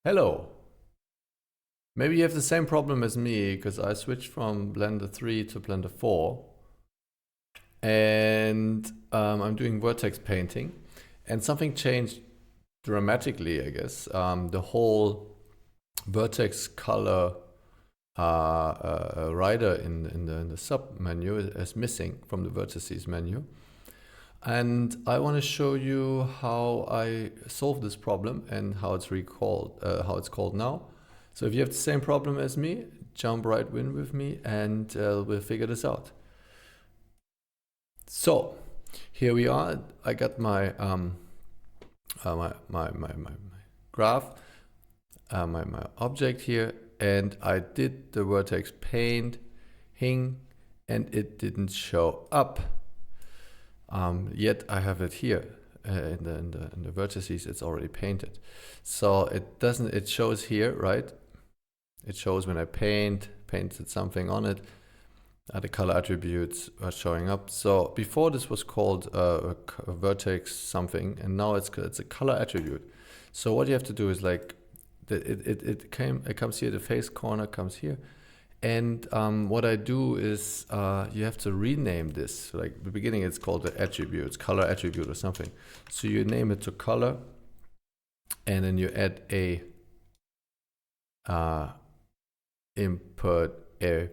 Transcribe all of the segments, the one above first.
Hello. Maybe you have the same problem as me because I switched from Blender 3 to Blender 4 and I'm doing vertex painting and something changed dramatically, I guess. The whole vertex color rider in the sub menu is missing from the vertices menu. And I want to show you how I solved this problem and how it's called now. So if you have the same problem as me, jump right in with me and we'll figure this out. So here we are. I got my my graph, my object here, and I did the vertex paint and it didn't show up. Yet I have it here in the vertices. It's already painted, so it doesn't. It shows here, right? It shows when I painted something on it. The color attributes are showing up. So before this was called a vertex something, and now it's a color attribute. So what you have to do is like it comes here. The face corner comes here. And what I do is you have to rename this. Like at the beginning, it's called the attributes, color attribute or something. So you name it to color, and then you add a input a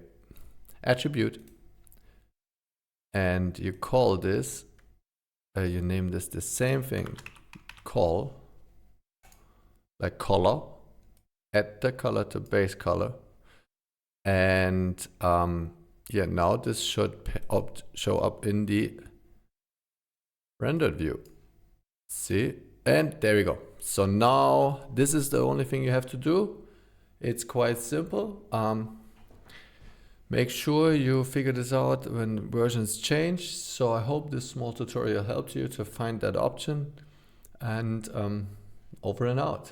attribute, and you call this. You name this the same thing, call, like color. Add the color to base color. And yeah, now this should show up in the rendered view. See, and there we go. So now this is the only thing you have to do. It's quite simple. Make sure you figure this out when versions change. So I hope this small tutorial helped you to find that option, and over and out.